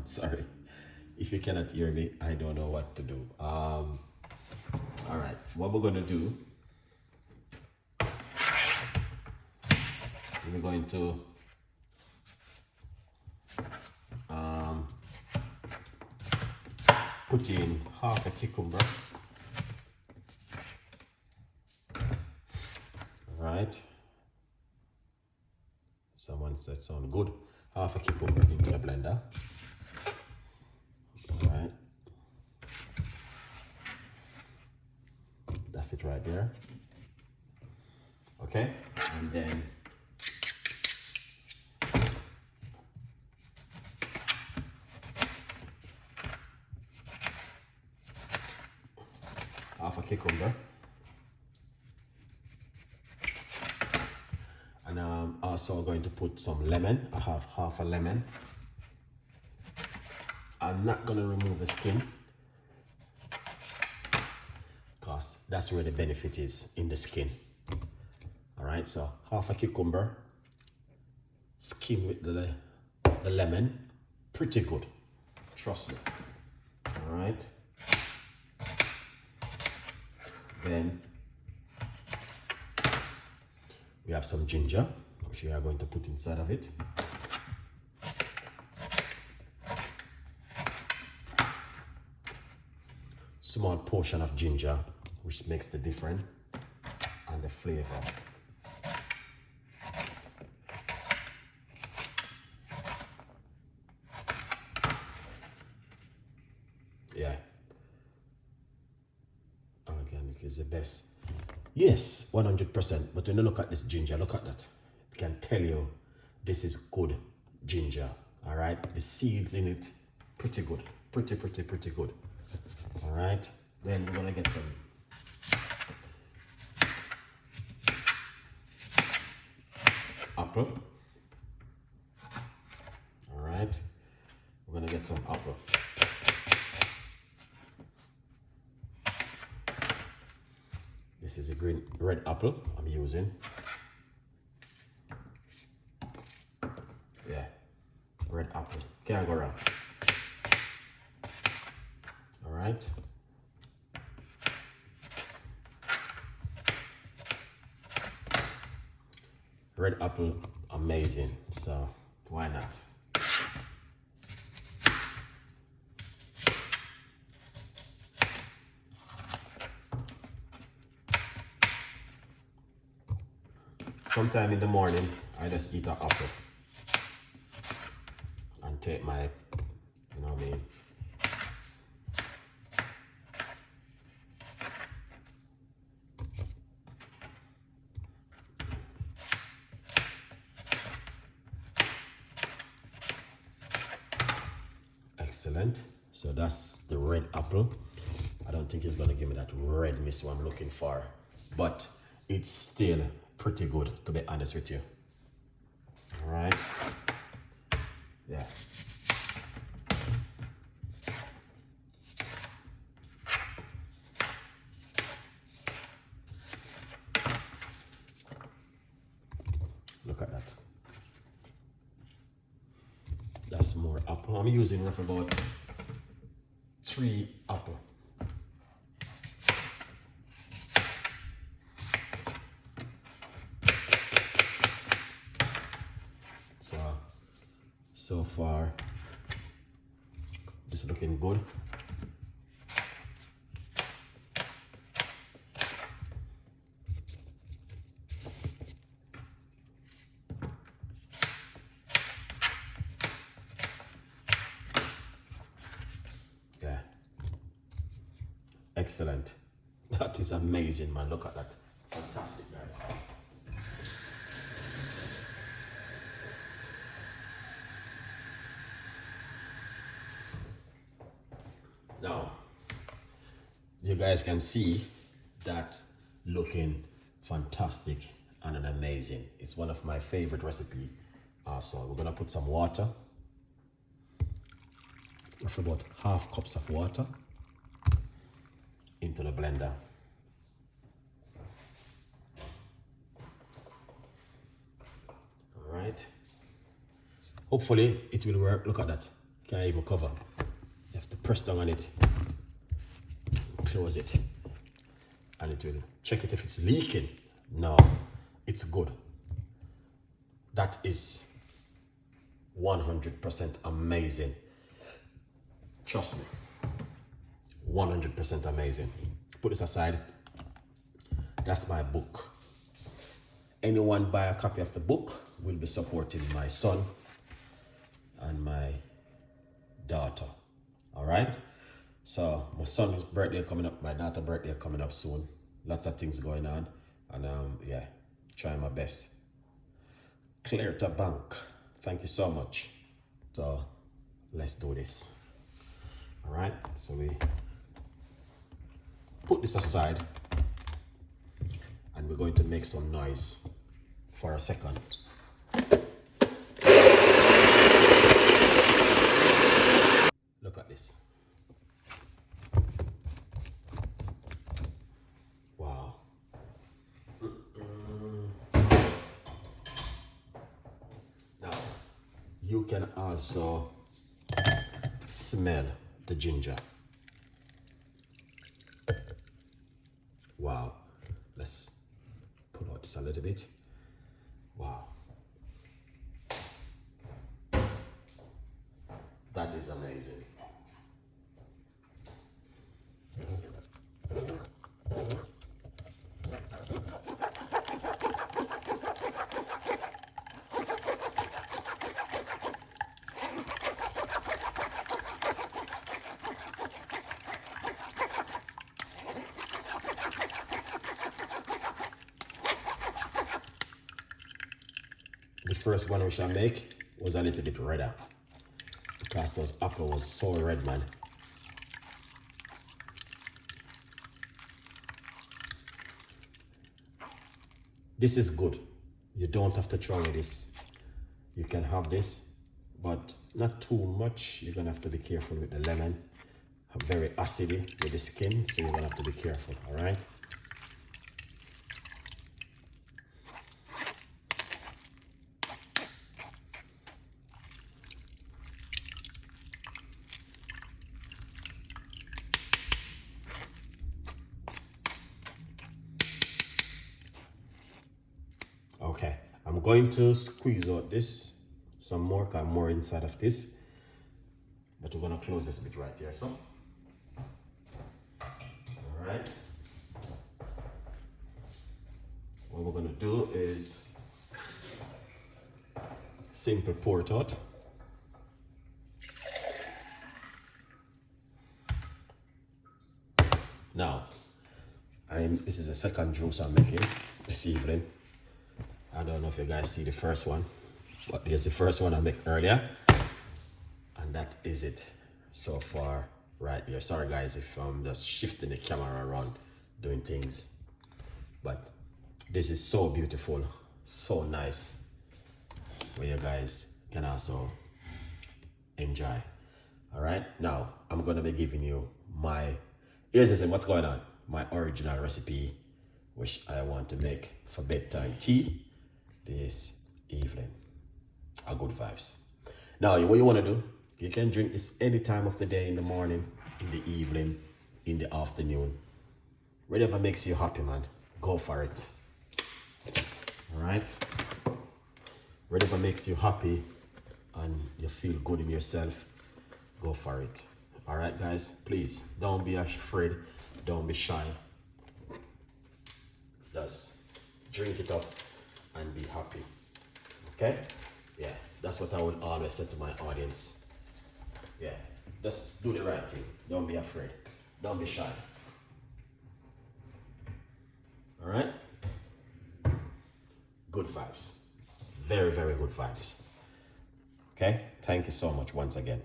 Sorry. If you cannot hear me, I don't know what to do. All right, what we're gonna do, we're going to put in half a cucumber. All right. Someone said sound good. Half a cucumber into the blender. All right. That's it right there. Okay, and then half a cucumber, and I'm also going to put some lemon. I have half a lemon. I'm not going to remove the skin because that's where the benefit is, in the skin. All right, so half a cucumber, skin with the lemon, pretty good, trust me. All right, then we have some ginger, which we are going to put inside of it. Small portion of ginger, which makes the difference and the flavor. Yeah, organic is the best. Yes, 100%. But when you look at this ginger, look at that. It can tell you this is good ginger. All right, the seeds in it, pretty good, pretty good. All right, then we're gonna get some apple. All right, we're gonna get some apple. This is a red apple I'm using. Yeah, red apple. Can't go wrong. All right. Red apple, amazing. So why not? Sometime in the morning, I just eat an apple and take my, you know what I mean? Excellent. So that's the red apple. I don't think it's gonna give me that red mist I'm looking for, but it's still pretty good, to be honest with you. All right. Yeah. Look at that. That's more apple. I'm using roughly about 3 apple. So far, this is looking good. Yeah, excellent. That is amazing, man. Look at that. Fantastic, guys. Now, you guys can see that looking fantastic and amazing. It's one of my favorite recipes. So we're gonna put some water, for about half cups of water into the blender. All right. Hopefully it will work. Look at that. Can't even cover. You have to press down on it, close it, and it will check it if it's leaking. No, it's good. That is 100% amazing. Trust me, 100% amazing. Put this aside. That's my book. Anyone buy a copy of the book will be supporting my son and my daughter. All right. So my son's birthday coming up, my daughter's birthday coming up soon. Lots of things going on, and yeah, trying my best. Clear to bank. Thank you so much. So let's do this. All right. So we put this aside, and we're going to make some noise for a second. Look at this. Wow. Now, you can also smell the ginger. Wow. Let's pull out this a little bit. Wow. That is amazing. The first one we shall make was a little bit redder because those apple was so red, man. This is good. You don't have to throw away this. You can have this, but not too much. You're gonna have to be careful with the lemon. Very acidy with the skin, so you're gonna have to be careful, all right? Okay, I'm going to squeeze out this some more, because more inside of this, but we're gonna close this bit right here. So, all right, what we're gonna do is simple pour it out. Now, this is the second juice I'm making this evening. I don't know if you guys see the first one, but here's the first one I made earlier, and that is it so far right here. Sorry guys if I'm just shifting the camera around doing things, but this is so beautiful, so nice, where you guys can also enjoy. All right, now I'm gonna be giving you here's the thing, what's going on, my original recipe which I want to make for bedtime tea this evening. A good vibes. Now, what you want to do, you can drink this any time of the day, in the morning, in the evening, in the afternoon. Whatever makes you happy, man, go for it. All right? Whatever makes you happy and you feel good in yourself, go for it. All right, guys, please don't be afraid, don't be shy. Just drink it up and be happy. Okay? Yeah, that's what I would always say to my audience. Yeah, just do the right thing. Don't be afraid. Don't be shy. All right? Good vibes. Very, very good vibes. Okay? Thank you so much once again.